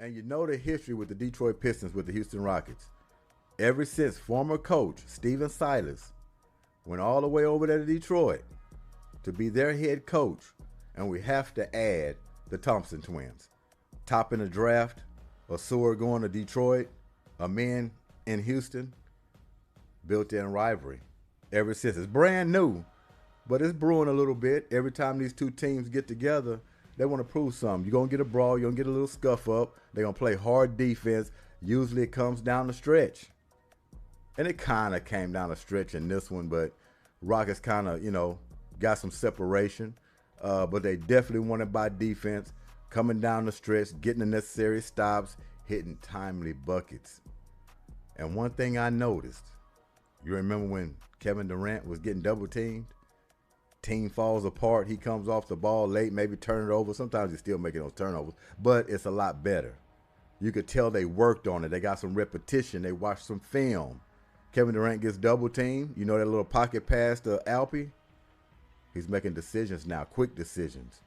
And you know the history with the Detroit Pistons with the Houston Rockets. Ever since former coach Steven Silas went all the way over there to Detroit to be their head coach, and we have to add the Thompson twins. Top in the draft, a Sewer going to Detroit, a man in Houston, built-in rivalry. Ever since, it's brand new, but it's brewing a little bit. Every time these two teams get together, they want to prove something. You're going to get a brawl. You're going to get a little scuff up. They're going to play hard defense. Usually it comes down the stretch. And it kind of came down the stretch in this one, but Rockets kind of, got some separation. But they definitely won it by defense, coming down the stretch, getting the necessary stops, hitting timely buckets. And one thing I noticed, you remember when Kevin Durant was getting double teamed? Team falls apart. He comes off the ball late, maybe turn it over. Sometimes he's still making those turnovers, but it's a lot better. You could tell they worked on it. They got some repetition. They watched some film. Kevin Durant gets double teamed. You know that little pocket pass to Alpy? He's making decisions now, quick decisions.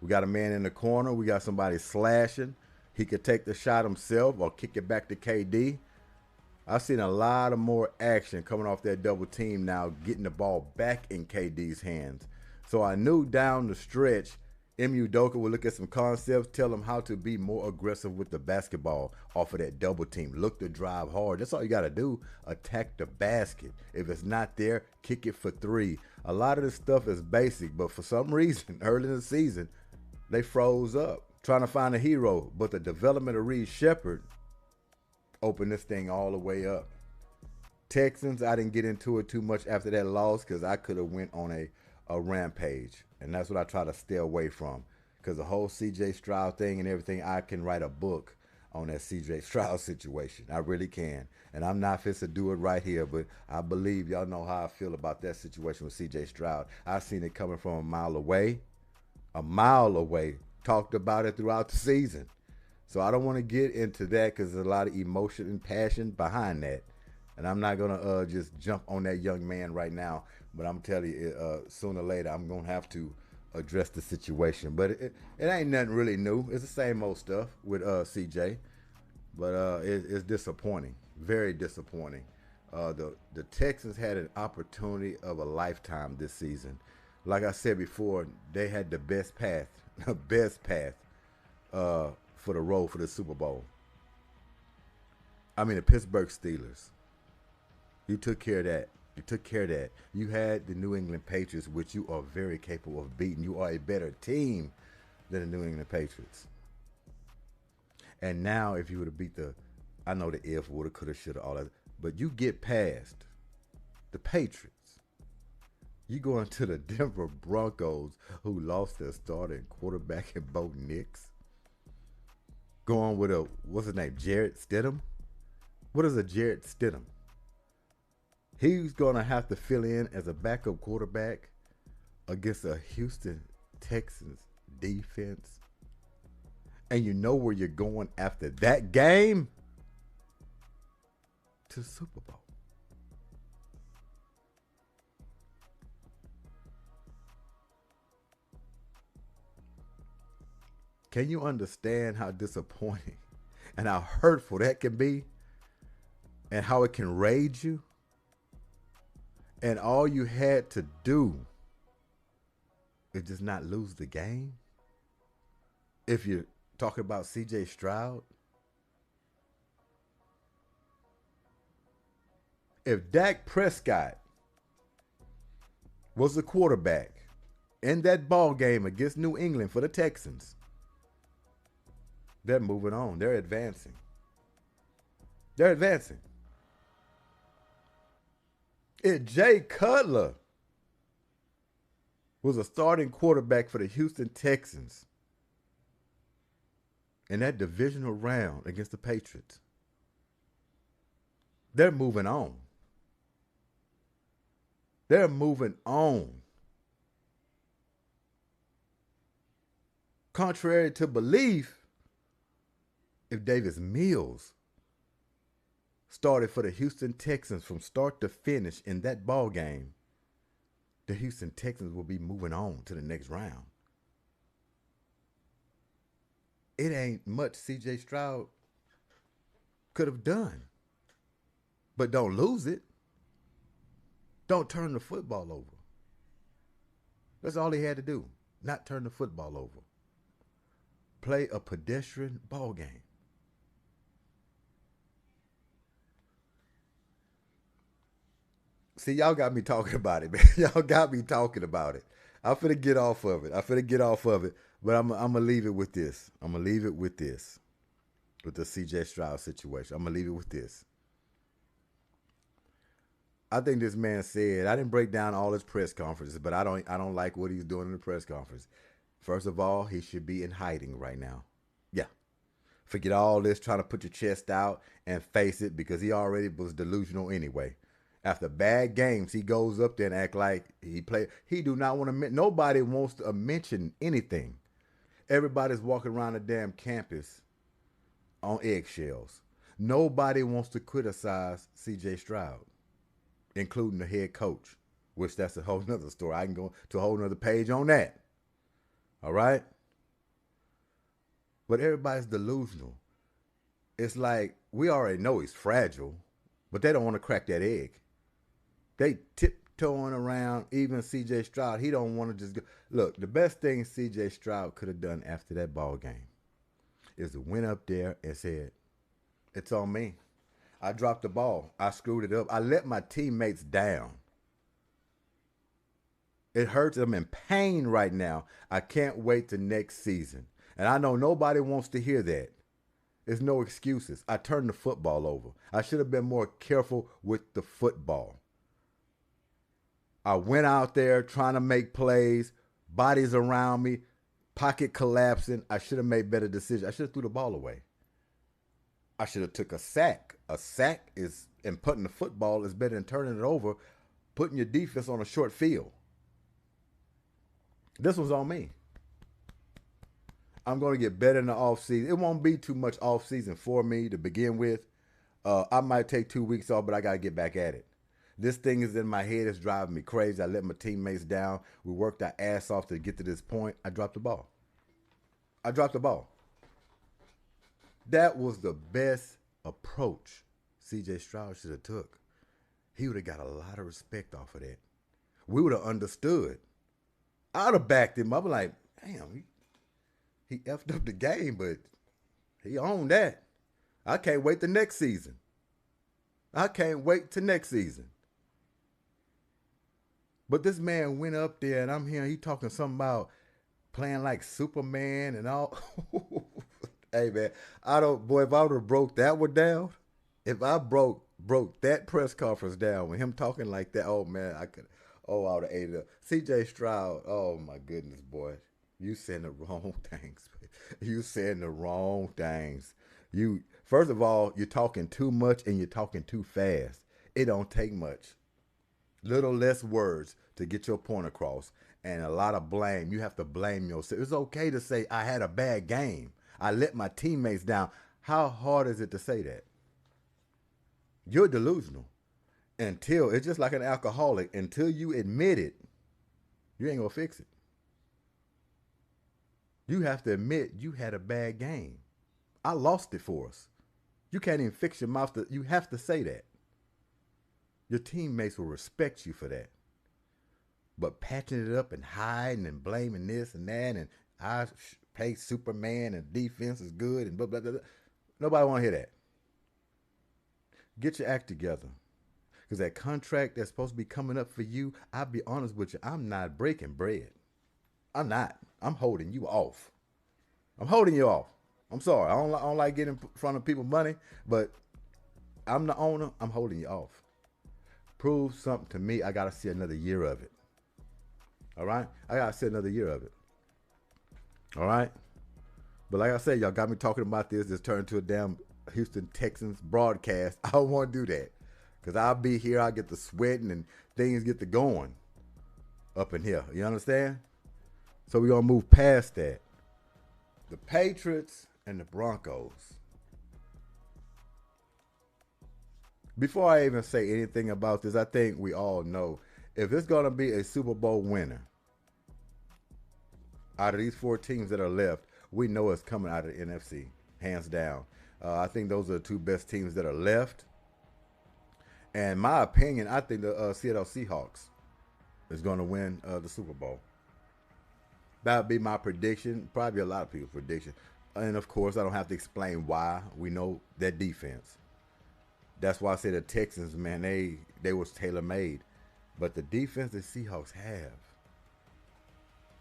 We got a man in the corner. We got somebody slashing. He could take the shot himself or kick it back to KD. I've seen a lot of more action coming off that double team now, getting the ball back in KD's hands. So I knew down the stretch, M.U. Udoka would look at some concepts, tell him how to be more aggressive with the basketball off of that double team. Look to drive hard. That's all you got to do. Attack the basket. If it's not there, kick it for three. A lot of this stuff is basic, but for some reason, early in the season, they froze up trying to find a hero. But the development of Reed Shepherd opened this thing all the way up. Texans, I didn't get into it too much after that loss because I could have went on a rampage. And that's what I try to stay away from. Because the whole C.J. Stroud thing and everything, I can write a book on that C.J. Stroud situation. I really can. And I'm not fit to do it right here, but I believe y'all know how I feel about that situation with C.J. Stroud. I've seen it coming from a mile away. Talked about it throughout the season. So I don't want to get into that because there's a lot of emotion and passion behind that. And I'm not going to just jump on that young man right now. But I'm telling you, sooner or later, I'm going to have to address the situation. But it ain't nothing really new. It's the same old stuff with CJ. But it's disappointing. Very disappointing. The Texans had an opportunity of a lifetime this season. Like I said before, they had the best path for the road for the Super Bowl. I mean, the Pittsburgh Steelers. You took care of that. You had the New England Patriots, which you are very capable of beating. You are a better team than the New England Patriots. And now, if you would have beat I know the if, woulda, coulda, shoulda, all that, but you get past the Patriots. You go into the Denver Broncos, who lost their starting quarterback in Bo Nix. Going with what's his name, Jarrett Stidham? What is a Jarrett Stidham? He's going to have to fill in as a backup quarterback against a Houston Texans defense. And you know where you're going after that game? To the Super Bowl. Can you understand how disappointing and how hurtful that can be? And how it can rage you? And all you had to do is just not lose the game? If you're talking about C.J. Stroud? If Dak Prescott was the quarterback in that ball game against New England for the Texans, they're moving on. They're advancing. If Jay Cutler was a starting quarterback for the Houston Texans in that divisional round against the Patriots, they're moving on. Contrary to belief, if Davis Mills started for the Houston Texans from start to finish in that ball game, the Houston Texans will be moving on to the next round. it ain't much CJ Stroud could have done. But don't lose it. Don't turn the football over. That's all he had to do. Not turn the football over. Play a pedestrian ball game. See, y'all got me talking about it, man. Y'all got me talking about it. I'm finna get off of it. But I'm gonna leave it with this. I'm gonna leave it with this. With the CJ Stroud situation. I'm gonna leave it with this. I think this man said, I didn't break down all his press conferences, but I don't like what he's doing in the press conference. First of all, he should be in hiding right now. Yeah. Forget all this trying to put your chest out and face it, because he already was delusional anyway. After bad games, he goes up there and act like he played. He do not want to. Nobody wants to mention anything. Everybody's walking around the damn campus on eggshells. Nobody wants to criticize C.J. Stroud, including the head coach, which that's a whole nother story. I can go to a whole nother page on that. All right? But everybody's delusional. It's like we already know he's fragile, but they don't want to crack that egg. They tiptoeing around, even C.J. Stroud. He don't want to just go. Look, the best thing C.J. Stroud could have done after that ball game is to went up there and said, it's on me. I dropped the ball. I screwed it up. I let my teammates down. It hurts. I'm in pain right now. I can't wait to next season. And I know nobody wants to hear that. There's no excuses. I turned the football over. I should have been more careful with the football. I went out there trying to make plays, bodies around me, pocket collapsing. I should have made better decisions. I should have threw the ball away. I should have took a sack. A sack is, and putting the football is better than turning it over, putting your defense on a short field. This was on me. I'm going to get better in the offseason. It won't be too much offseason for me to begin with. I might take 2 weeks off, but I got to get back at it. This thing is in my head. It's driving me crazy. I let my teammates down. We worked our ass off to get to this point. I dropped the ball. That was the best approach C.J. Stroud should have took. He would have got a lot of respect off of that. We would have understood. I would have backed him up. I'm like, damn, he effed up the game, but he owned that. I can't wait till next season. But this man went up there, and I'm hearing he talking something about playing like Superman and all. Hey, man, if I would have broke that one down, if I broke that press conference down with him talking like that, oh, man, I would have ate it up. C.J. Stroud, oh, my goodness, boy. You saying the wrong things. First of all, you're talking too much and you're talking too fast. It don't take much. Little less words to get your point across, and a lot of blame. You have to blame yourself. It's okay to say, I had a bad game. I let my teammates down. How hard is it to say that? You're delusional. It's just like an alcoholic. Until you admit it, you ain't going to fix it. You have to admit you had a bad game. I lost it for us. You can't even fix your mouth. You have to say that. Your teammates will respect you for that. But patching it up and hiding and blaming this and that, and I play Superman and defense is good and blah, blah, blah, blah. Nobody want to hear that. Get your act together. Because that contract that's supposed to be coming up for you, I'll be honest with you, I'm not breaking bread. I'm not. I'm holding you off. I'm sorry. I don't like getting in front of people's money, but I'm the owner. I'm holding you off. Prove something to me. I got to see another year of it. All right? I got to see another year of it. All right? But like I said, y'all got me talking about this. This turned into a damn Houston Texans broadcast. I don't want to do that. Because I'll be here. I'll get to sweating and things get to going up in here. You understand? So we're going to move past that. The Patriots and the Broncos. Before I even say anything about this, I think we all know if it's going to be a Super Bowl winner out of these 4 teams that are left, we know it's coming out of the NFC, hands down. I think those are the two best teams that are left. And my opinion, I think the Seattle Seahawks is going to win the Super Bowl. That would be my prediction. Probably a lot of people's prediction. And of course, I don't have to explain why. We know that defense. That's why I say the Texans, man, they was tailor-made. But the defense the Seahawks have,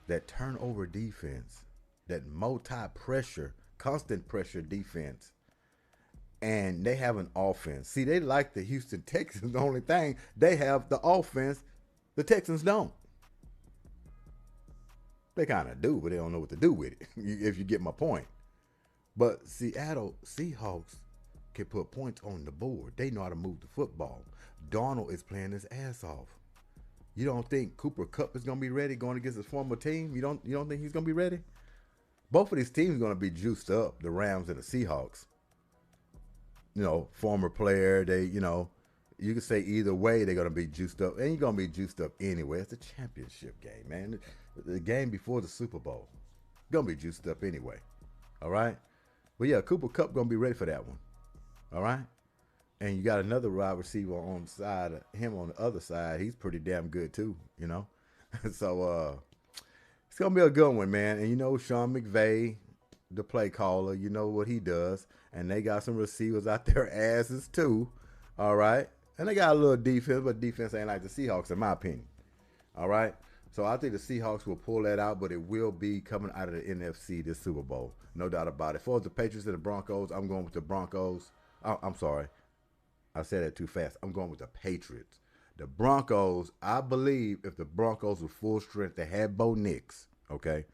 that turnover defense, that multi-pressure, constant pressure defense, and they have an offense. See, they like the Houston Texans. The only thing, they have the offense the Texans don't. They kind of do, but they don't know what to do with it, if you get my point. But Seattle Seahawks can put points on the board. They know how to move the football. Darnold is playing his ass off. You don't think Cooper Kupp is going to be ready going against his former team? You don't think he's going to be ready? Both of these teams are going to be juiced up, the Rams and the Seahawks. You know, former player, you could say either way they're going to be juiced up. And you're going to be juiced up anyway. It's a championship game, man. The game before the Super Bowl. Going to be juiced up anyway. All right? But yeah, Cooper Kupp going to be ready for that one. All right? And you got another wide receiver on the side of him on the other side. He's pretty damn good too, So it's going to be a good one, man. And Sean McVay, the play caller, you know what he does. And they got some receivers out their asses too. All right? And they got a little defense, but defense ain't like the Seahawks in my opinion. All right? So I think the Seahawks will pull that out, but it will be coming out of the NFC this Super Bowl. No doubt about it. For the Patriots and the Broncos, I'm going with the Broncos. I'm sorry. I said that too fast. I'm going with the Patriots. The Broncos, I believe if the Broncos were full strength, they had Bo Nix, okay?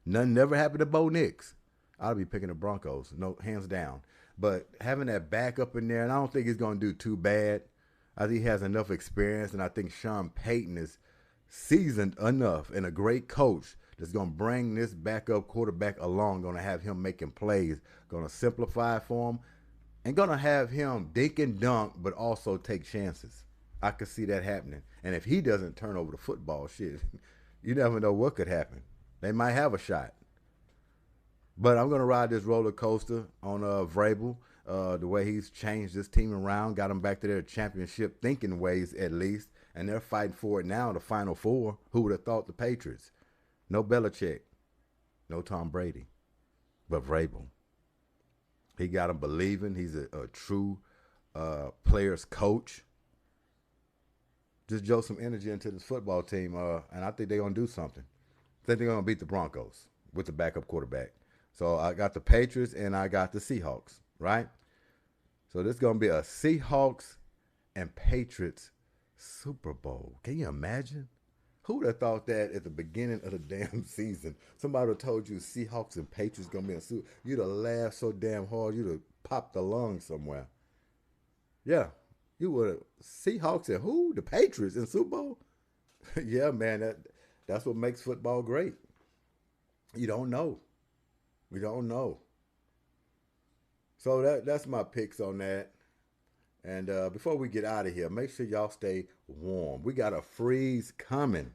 Nothing never happened to Bo Nix. I'll be picking the Broncos, no, hands down. But having that backup in there, and I don't think he's going to do too bad. I think he has enough experience, and I think Sean Payton is seasoned enough and a great coach that's going to bring this backup quarterback along, going to have him making plays, going to simplify for him, and going to have him dink and dunk, but also take chances. I could see that happening. And if he doesn't turn over the football, shit, you never know what could happen. They might have a shot. But I'm going to ride this roller coaster on Vrabel, the way he's changed this team around, got them back to their championship thinking ways at least, and they're fighting for it now, the Final Four. Who would have thought the Patriots? No Belichick, no Tom Brady, but Vrabel. He got him believing. He's a true player's coach. Just jolt some energy into this football team, and I think they're going to do something. I think they're going to beat the Broncos with the backup quarterback. So I got the Patriots and I got the Seahawks, right? So this is going to be a Seahawks and Patriots Super Bowl. Can you imagine? Who would have thought that at the beginning of the damn season? Somebody would have told you Seahawks and Patriots going to be in a Super Bowl. You'd have laughed so damn hard you'd have popped the lung somewhere. Yeah, you would have. Seahawks and who? The Patriots in Super Bowl? Yeah, man, that's what makes football great. You don't know. We don't know. So that's my picks on that. And before we get out of here, make sure y'all stay warm. We got a freeze coming.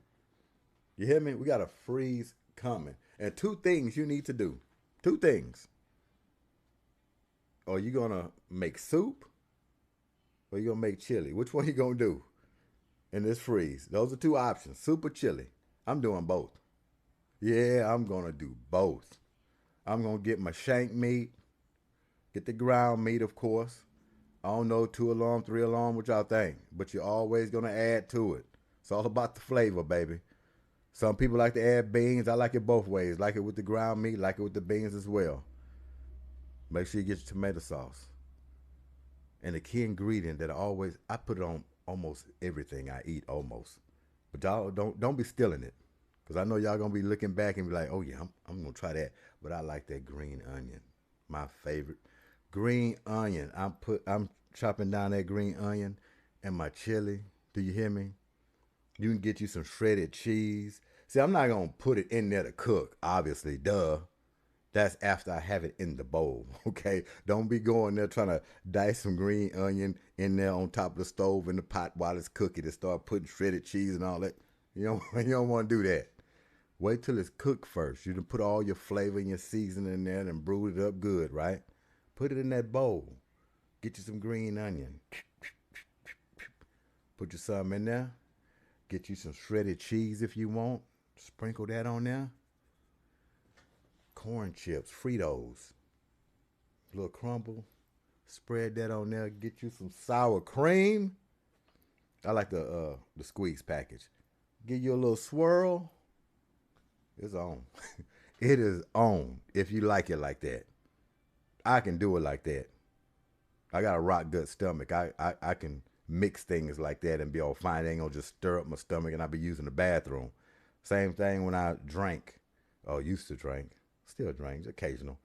You hear me? We got a freeze coming. And two things you need to do. Two things. Are you going to make soup or you going to make chili? Which one you going to do in this freeze? Those are two options, soup or chili. I'm doing both. Yeah, I'm going to do both. I'm going to get my shank meat, get the ground meat, of course. I don't know, 2 alarm, 3 alarm, what y'all think. But you're always going to add to it. It's all about the flavor, baby. Some people like to add beans. I like it both ways. Like it with the ground meat, like it with the beans as well. Make sure you get your tomato sauce. And the key ingredient that I put it on almost everything I eat, almost. But y'all don't be stealing it. Because I know y'all going to be looking back and be like, oh yeah, I'm going to try that. But I like that green onion. My favorite. Green onion. I'm chopping down that green onion and my chili. Do you hear me? You can get you some shredded cheese. See, I'm not going to put it in there to cook, obviously. Duh. That's after I have it in the bowl, okay? Don't be going there trying to dice some green onion in there on top of the stove in the pot while it's cooking and start putting shredded cheese and all that. You don't want to do that. Wait till it's cooked first. You can put all your flavor and your seasoning in there and brew it up good, right? Put it in that bowl. Get you some green onion. Put you some in there. Get you some shredded cheese if you want. Sprinkle that on there. Corn chips, Fritos. A little crumble. Spread that on there. Get you some sour cream. I like the squeeze package. Give you a little swirl. It's on. It is on if you like it like that. I can do it like that. I got a rock gut stomach. I can mix things like that and be all fine. It ain't gonna just stir up my stomach and I'll be using the bathroom. Same thing when I drank. Oh, used to drink. Still drink, occasional.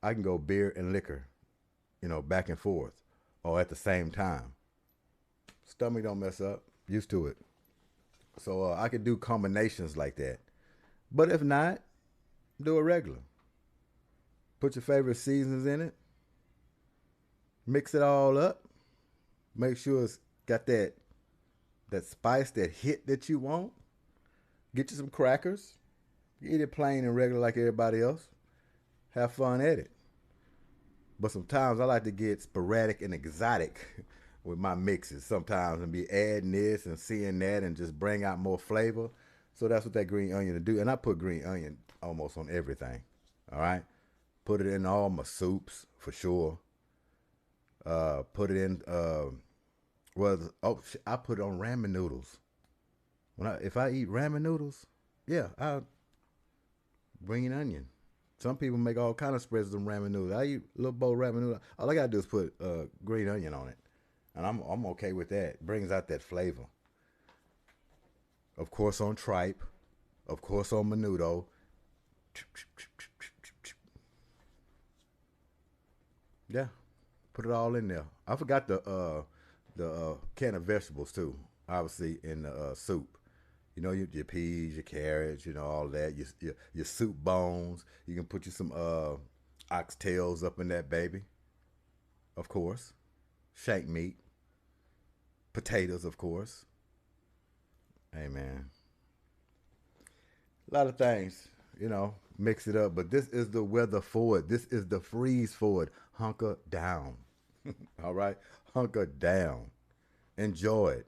I can go beer and liquor, back and forth, or at the same time. Stomach don't mess up. Used to it. So I could do combinations like that. But if not, do it regular. Put your favorite seasons in it. Mix it all up. Make sure it's got that spice, that hit that you want. Get you some crackers. Eat it plain and regular like everybody else. Have fun at it. But sometimes I like to get sporadic and exotic with my mixes sometimes and be adding this and seeing that and just bring out more flavor. So that's what that green onion will do. And I put green onion almost on everything. All right? Put it in all my soups for sure. Put it in, I put it on ramen noodles. If I eat ramen noodles, yeah, I'll green onion. Some people make all kind of spreads of ramen noodles. I eat a little bowl of ramen noodles. All I gotta do is put green onion on it, and I'm okay with that. Brings out that flavor. Of course on tripe, of course on menudo. Yeah, put it all in there. I forgot the can of vegetables too. Obviously in the soup. Your peas, your carrots, all that. Your soup bones. You can put you some oxtails up in that baby. Of course. Shank meat. Potatoes, of course. Hey, man. A lot of things, mix it up. But this is the weather for it. This is the freeze for it. Hunker down. All right? Hunker down. Enjoy it.